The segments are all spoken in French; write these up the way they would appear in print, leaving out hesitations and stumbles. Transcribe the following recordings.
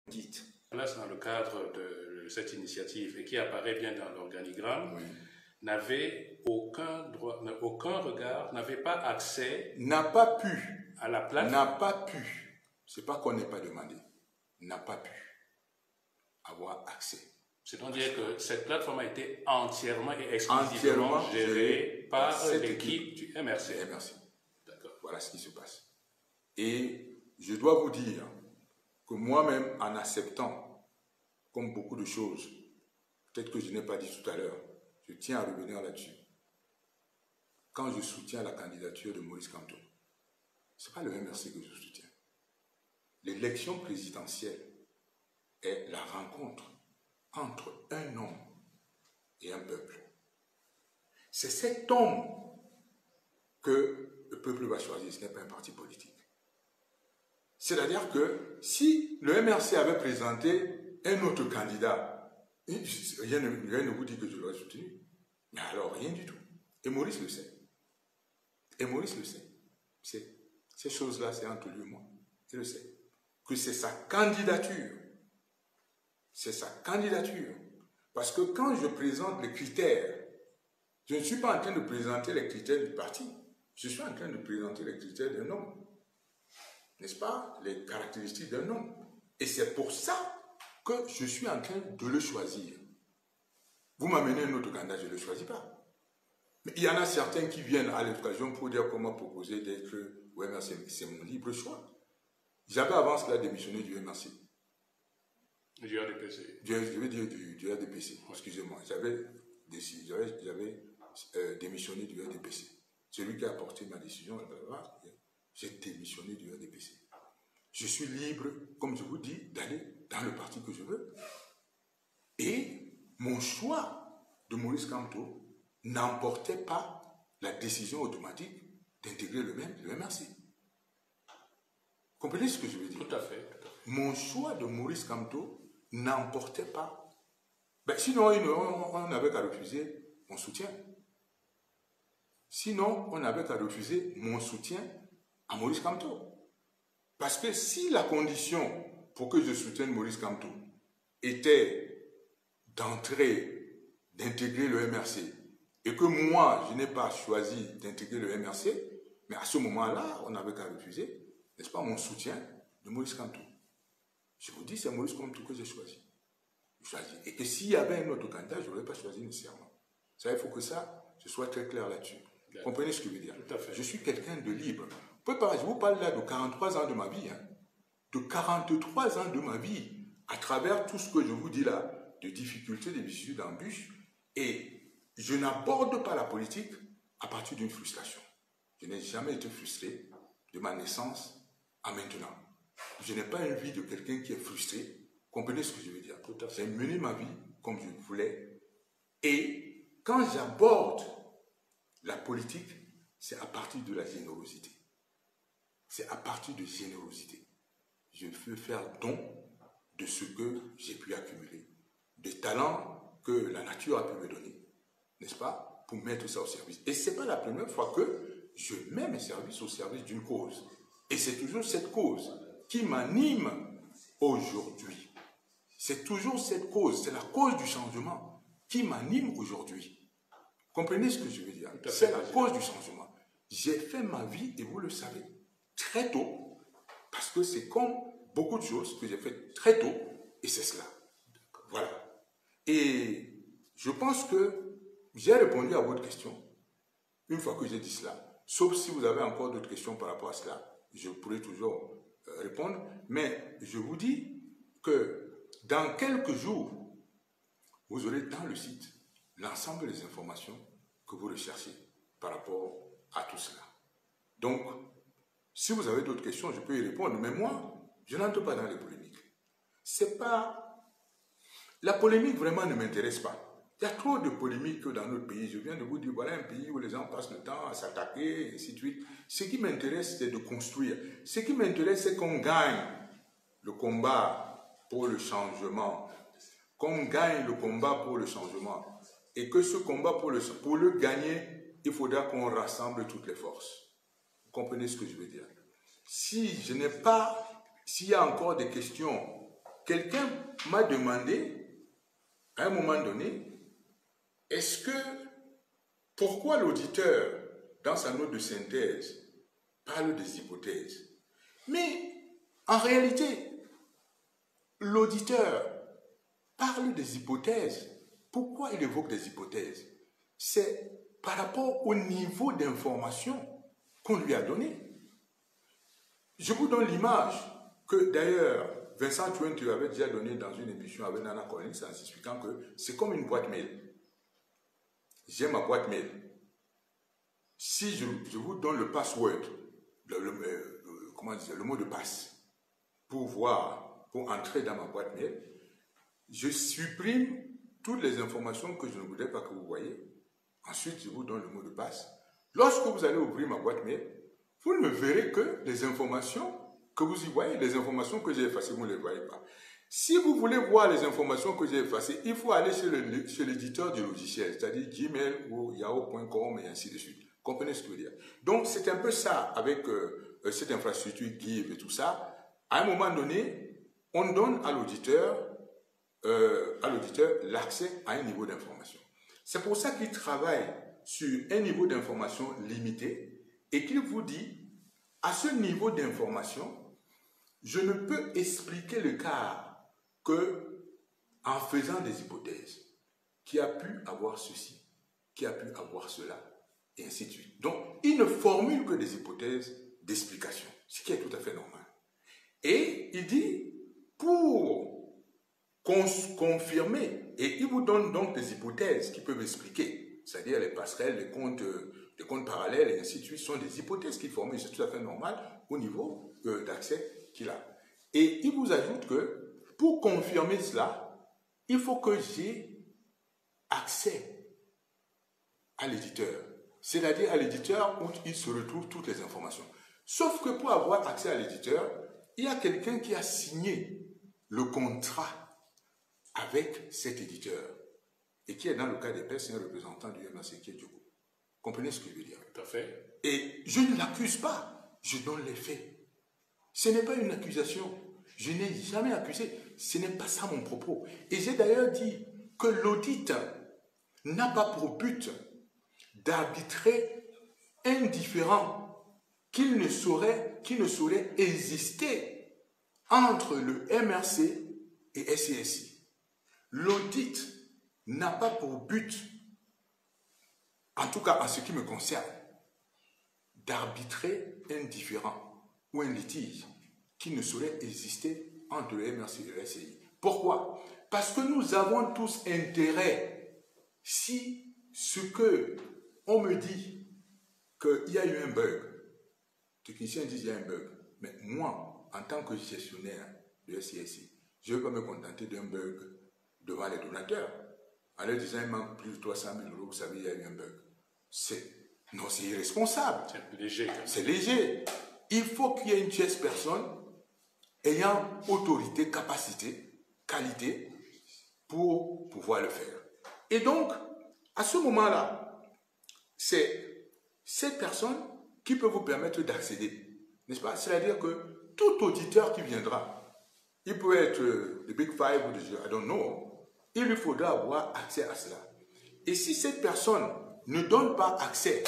Dites. Place dans le cadre de cette initiative et qui apparaît bien dans l'organigramme, Oui. n'avait aucun droit, aucun regard, n'avait pas accès N'a pas pu. à la plateforme. N'a pas pu. C'est pas qu'on n'ait pas demandé. N'a pas pu avoir accès. C'est-à-dire que cette plateforme a été entièrement et exclusivement gérée par l'équipe du MRC. MRC. D'accord. Voilà ce qui se passe. Et je dois vous dire que moi-même, en acceptant, comme beaucoup de choses, peut-être que je n'ai pas dit tout à l'heure, je tiens à revenir là-dessus. Quand je soutiens la candidature de Maurice Kamto, ce n'est pas le MRC que je soutiens. L'élection présidentielle est la rencontre entre un homme et un peuple. C'est cet homme que le peuple va choisir, ce n'est pas un parti politique. C'est-à-dire que si le MRC avait présenté un autre candidat, rien ne vous dit que je l'aurais soutenu. Mais alors, rien du tout. Et Maurice le sait. Et Maurice le sait. Ces choses-là, c'est entre lui et moi. Il le sait. Que c'est sa candidature. C'est sa candidature. Parce que quand je présente les critères, je ne suis pas en train de présenter les critères du parti. Je suis en train de présenter les critères d'un homme. N'est-ce pas? Les caractéristiques d'un homme. Et c'est pour ça que je suis en train de le choisir. Vous m'amenez un autre candidat, je ne le choisis pas. Mais il y en a certains qui viennent à l'occasion pour dire comment proposer d'être au MRC. C'est mon libre choix. J'avais avant cela démissionné du MRC. Du RDPC. Je vais dire du RDPC, excusez-moi. J'avais démissionné du RDPC. Celui qui a apporté ma décision, j'ai démissionné du RDPC. Je suis libre, comme je vous dis, d'aller dans le parti que je veux. Et mon choix de Maurice Kamto n'emportait pas la décision automatique d'intégrer le MRC. Comprenez ce que je veux dire? Tout à fait. Mon choix de Maurice Kamto n'emportait pas. Sinon, on n'avait qu'à refuser mon soutien. Sinon, on n'avait qu'à refuser mon soutien à Maurice Kamto. Parce que si la condition pour que je soutienne Maurice Kamto était d'intégrer le MRC, et que moi, je n'ai pas choisi d'intégrer le MRC, mais à ce moment-là, on n'avait qu'à refuser, n'est-ce pas, mon soutien de Maurice Kamto. Je vous dis, c'est Maurice Kamto que j'ai choisi. Et que s'il y avait un autre candidat, je n'aurais pas choisi nécessairement. Ça, il faut que ça, je sois très clair là-dessus. Vous comprenez ce que je veux dire? Tout à fait. Je suis quelqu'un de libre. Je vous parle là de 43 ans de ma vie. De 43 ans de ma vie, à travers tout ce que je vous dis là, de difficultés, de vicissitudes, d'embûches. Et je n'aborde pas la politique à partir d'une frustration. Je n'ai jamais été frustré de ma naissance à maintenant. Je n'ai pas une vie de quelqu'un qui est frustré. Comprenez ce que je veux dire? J'ai mené ma vie comme je voulais. Et quand j'aborde la politique, c'est à partir de la générosité. C'est à partir de générosité. Je veux faire don de ce que j'ai pu accumuler, des talents que la nature a pu me donner, n'est-ce pas, pour mettre ça au service. Et ce n'est pas la première fois que je mets mes services au service d'une cause. Et c'est toujours cette cause qui m'anime aujourd'hui. C'est toujours cette cause, c'est la cause du changement qui m'anime aujourd'hui. Comprenez ce que je veux dire? C'est la cause du changement. J'ai fait ma vie, et vous le savez, très tôt, parce que c'est comme beaucoup de choses que j'ai fait très tôt, et c'est cela. Voilà. Et je pense que j'ai répondu à votre question, une fois que j'ai dit cela. Sauf si vous avez encore d'autres questions par rapport à cela, je pourrai toujours répondre. Mais je vous dis que dans quelques jours, vous aurez dans le site l'ensemble des informations que vous recherchez par rapport à tout cela. Donc, si vous avez d'autres questions, je peux y répondre. Mais moi, je n'entre pas dans les polémiques. C'est pas... La polémique vraiment ne m'intéresse pas. Il y a trop de polémiques dans notre pays. Je viens de vous dire, voilà un pays où les gens passent le temps à s'attaquer, et ainsi de suite. Ce qui m'intéresse, c'est de construire. Ce qui m'intéresse, c'est qu'on gagne le combat pour le changement. Qu'on gagne le combat pour le changement. Et que ce combat, pour le gagner, il faudra qu'on rassemble toutes les forces. Vous comprenez ce que je veux dire? S'il y a encore des questions quelqu'un m'a demandé, à un moment donné, pourquoi l'auditeur, dans sa note de synthèse, parle des hypothèses? Mais, en réalité, l'auditeur parle des hypothèses. Pourquoi il évoque des hypothèses? C'est par rapport au niveau d'information qu'on lui a donné. Je vous donne l'image que d'ailleurs Vincent Tuentu avait déjà donné dans une émission avec Nana Collins en expliquant que c'est comme une boîte mail. J'ai ma boîte mail. Si je vous donne le password, le mot de passe, pour entrer dans ma boîte mail, je supprime toutes les informations que je ne voudrais pas que vous voyez. Ensuite, je vous donne le mot de passe. Lorsque vous allez ouvrir ma boîte mail, vous ne verrez que les informations que vous y voyez, les informations que j'ai effacées, vous ne les voyez pas. Si vous voulez voir les informations que j'ai effacées, il faut aller chez l'éditeur du logiciel, c'est-à-dire Gmail ou Yahoo.com et ainsi de suite. Comprenez ce que je veux dire? Donc, c'est un peu ça avec cette infrastructure Give et tout ça. À un moment donné, on donne à l'auditeur l'accès à un niveau d'information. C'est pour ça qu'il travaille sur un niveau d'information limité et qu'il vous dit, à ce niveau d'information, je ne peux expliquer le cas que en faisant des hypothèses. Qui a pu avoir ceci, qui a pu avoir cela, et ainsi de suite. Donc, il ne formule que des hypothèses d'explication, ce qui est tout à fait normal. Et il dit, pour confirmer, et il vous donne donc des hypothèses qui peuvent expliquer, c'est-à-dire les passerelles, les comptes parallèles, et ainsi de suite, sont des hypothèses qu'il formule, c'est tout à fait normal au niveau d'accès qu'il a. Et il vous ajoute que, pour confirmer cela, il faut que j'ai accès à l'éditeur, c'est-à-dire à l'éditeur où il se retrouve toutes les informations. Sauf que pour avoir accès à l'éditeur, il y a quelqu'un qui a signé le contrat avec cet éditeur et qui est dans le cas des PES, un représentant du MAC qui est Djogo. Comprenez ce que je veux dire? Tout à fait. Et je ne l'accuse pas, je donne les faits. Ce n'est pas une accusation. Je n'ai jamais accusé. Ce n'est pas ça mon propos. Et j'ai d'ailleurs dit que l'audit n'a pas pour but d'arbitrer un différend qui ne saurait exister entre le MRC et SCSI. L'audit n'a pas pour but, en tout cas en ce qui me concerne, d'arbitrer un différend ou un litige qui ne saurait exister entre le MRC et le SCI. Pourquoi? Parce que nous avons tous intérêt, si ce que on me dit qu'il y a eu un bug, les techniciens disent qu'il y a un bug, mais moi, en tant que gestionnaire de SCSI, je ne vais pas me contenter d'un bug devant les donateurs. En leur disant qu'il manque plus de 300 000 €, vous savez, il y a eu un bug. C'est irresponsable. C'est un peu léger. C'est léger. Il faut qu'il y ait une tierce personne ayant autorité, capacité, qualité pour pouvoir le faire. Et donc, à ce moment-là, c'est cette personne qui peut vous permettre d'accéder, n'est-ce pas? C'est-à-dire que tout auditeur qui viendra, il peut être le Big Five ou I don't know, il lui faudra avoir accès à cela. Et si cette personne ne donne pas accès,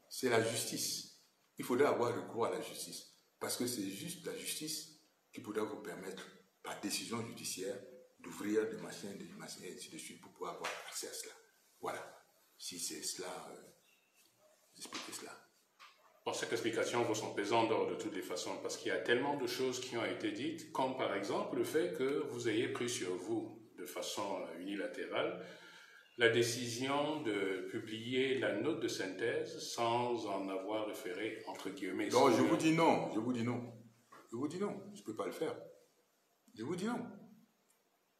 c'est la justice. Il faudra avoir recours à la justice. Parce que c'est juste la justice qui pourra vous permettre, par décision judiciaire, d'ouvrir des machines, et ainsi de suite, pour pouvoir avoir accès à cela. Voilà. Si c'est cela, expliquez cela. Bon, cette explication vous semble pesante de toutes les façons, parce qu'il y a tellement de choses qui ont été dites, comme par exemple le fait que vous ayez pris sur vous, de façon unilatérale, la décision de publier la note de synthèse sans en avoir référé, entre guillemets. Non, je vous dis non, je vous dis non. Je vous dis non, je ne peux pas le faire. Je vous dis non.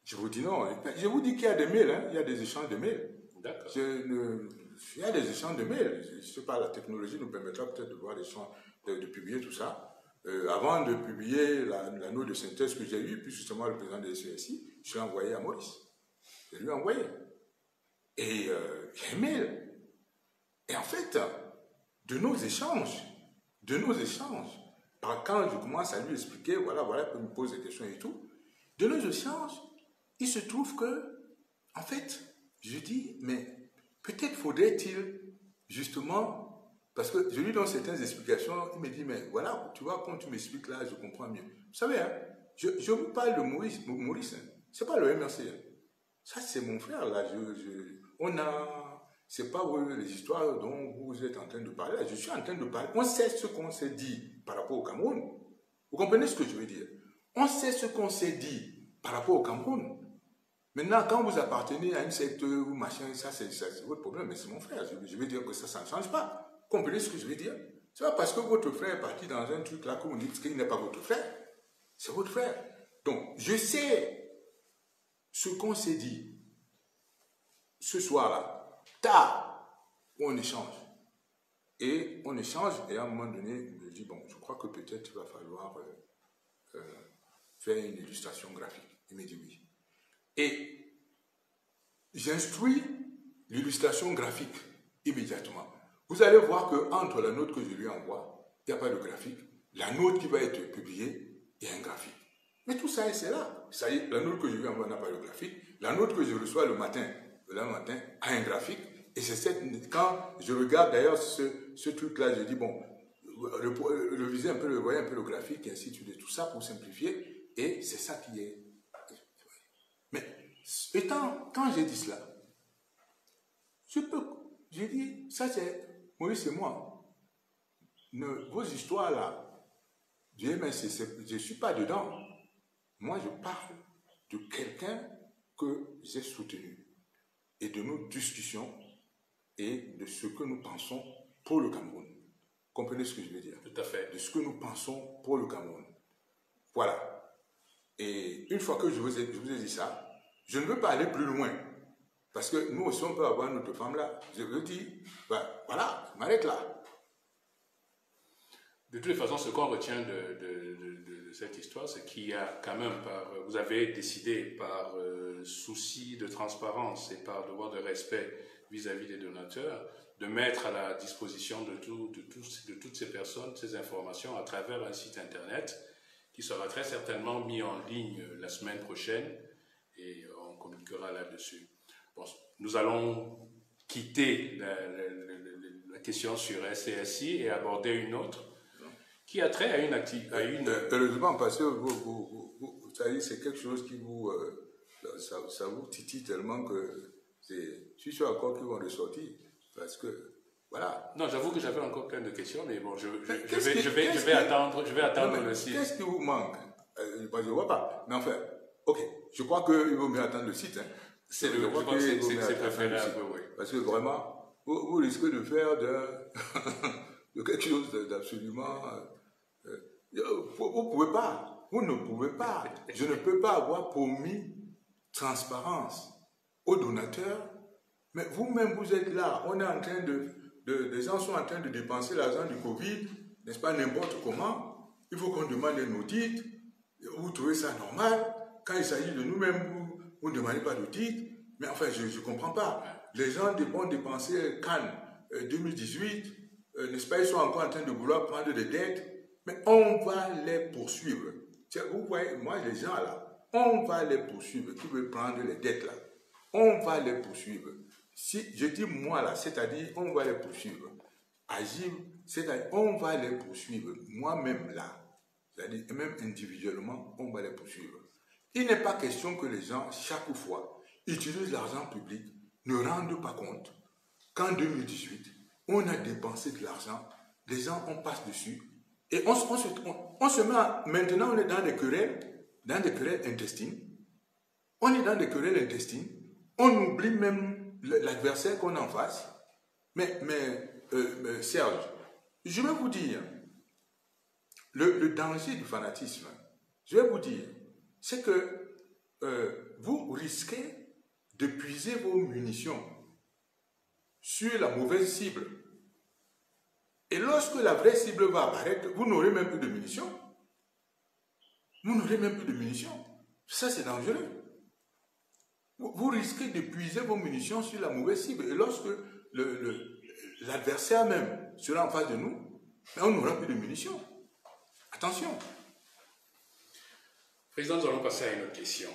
Je vous dis non. Je vous dis qu'il y a des mails, hein, il y a des échanges de mails. D'accord. Il y a des échanges de mails. Je ne sais pas, la technologie nous permettra peut-être de voir de publier tout ça. Avant de publier la note de synthèse que j'ai eue, puis justement le président de SCSI, je l'ai envoyé à Maurice. Je lui ai envoyé. Et il y a un mail. Et en fait, de nos échanges, quand je commence à lui expliquer, voilà, il me pose des questions et tout, De neurosciences, il se trouve que, en fait, je dis, mais peut-être faudrait-il justement, parce que je lui donne certaines explications, il me dit, mais voilà, tu vois, quand tu m'expliques là, je comprends mieux. Vous savez, hein, je vous parle de Maurice, hein, c'est pas le MRC. Hein. Ça, c'est mon frère, là. On a, c'est pas les histoires dont vous êtes en train de parler. Là. Je suis en train de parler. On sait ce qu'on s'est dit par rapport au Cameroun. Vous comprenez ce que je veux dire? On sait ce qu'on s'est dit par rapport au Cameroun. Maintenant, quand vous appartenez à une secte ou machin, ça c'est votre problème, mais c'est mon frère. Je veux dire que ça ne change pas. Vous comprenez ce que je veux dire? C'est pas parce que votre frère est parti dans un truc là que vous dites qu'il n'est pas votre frère. C'est votre frère. Donc, je sais ce qu'on s'est dit ce soir-là, tard, on échange. Et on échange, et à un moment donné, je dis, bon, je crois que peut-être il va falloir faire une illustration graphique. Il me dit oui. Et j'instruis l'illustration graphique immédiatement. Vous allez voir qu'entre la note que je lui envoie, il n'y a pas de graphique. La note qui va être publiée, il y a un graphique. Mais tout ça, c'est là. Ça y est, la note que je lui envoie n'a pas de graphique. La note que je reçois le matin a un graphique. Et c'est quand je regarde d'ailleurs ce truc-là, je dis, bon, reviser un peu, voyez un peu le graphique, et ainsi de suite, tout ça pour simplifier. Et c'est ça qui est. Mais quand j'ai dit cela, j'ai dit, ça c'est Maurice et moi. Vos histoires là, je ne suis pas dedans. Moi, je parle de quelqu'un que j'ai soutenu et de nos discussions et de ce que nous pensons pour le Cameroun. Comprenez ce que je veux dire? Tout à fait. De ce que nous pensons pour le Cameroun. Voilà. Et une fois que je vous ai dit ça, je ne veux pas aller plus loin. Parce que nous aussi, on peut avoir notre femme là. Je veux dire, ben, voilà, je m'arrête là. De toutes les façons, ce qu'on retient de cette histoire, c'est qu'il y a quand même, vous avez décidé par souci de transparence et par devoir de respect vis-à-vis des donateurs, de mettre à la disposition de toutes ces personnes ces informations à travers un site internet qui sera très certainement mis en ligne la semaine prochaine et on communiquera là-dessus. Bon, nous allons quitter la question sur SCSI et aborder une autre qui a trait à une activité. Heureusement, parce que vous savez, c'est quelque chose qui vous, ça vous titille tellement que je suis encore qu'ils vont ressortir. Parce que, voilà. Non, j'avoue que j'avais encore plein de questions, mais bon, je vais attendre le site. Qu'est-ce qui vous manque? Je ne vois pas. Mais enfin, ok, je crois qu'il vaut mieux attendre le site. Hein. C'est préférable, oui. Parce que vraiment, vous risquez de faire de quelque chose d'absolument... vous pouvez pas. Vous ne pouvez pas. Je ne peux pas avoir promis transparence aux donateurs. Mais vous-même, vous êtes là. On est en train les gens sont en train de dépenser l'argent du Covid, n'est-ce pas, n'importe comment. Il faut qu'on demande un audit. Vous trouvez ça normal. Quand il s'agit de nous-mêmes, vous ne demandez pas d'audit. Mais enfin, je ne comprends pas. Les gens vont dépenser Cannes 2018, n'est-ce pas, ils sont encore en train de vouloir prendre des dettes, mais on va les poursuivre. Vous voyez, moi, les gens là, on va les poursuivre, qui veulent prendre les dettes là, on va les poursuivre. Si je dis moi là, c'est-à-dire on va les poursuivre. Agir, c'est-à-dire on va les poursuivre. Moi-même là, c'est-à-dire même individuellement, on va les poursuivre. Il n'est pas question que les gens, chaque fois, utilisent l'argent public, ne rendent pas compte qu'en 2018, on a dépensé de l'argent, les gens, on passe dessus, et on se met maintenant, on est dans des querelles intestines, on est dans des querelles intestines, on oublie même l'adversaire qu'on a en face. Mais Serge, je vais vous dire, le danger du fanatisme, je vais vous dire, c'est que vous risquez de puiser vos munitions sur la mauvaise cible. Et lorsque la vraie cible va apparaître, vous n'aurez même plus de munitions. Vous n'aurez même plus de munitions. Ça, c'est dangereux. Vous risquez de puiser vos munitions sur la mauvaise cible. Et lorsque l'adversaire même sera en face de nous, on n'aura plus de munitions. Attention. Président, nous allons passer à une autre question.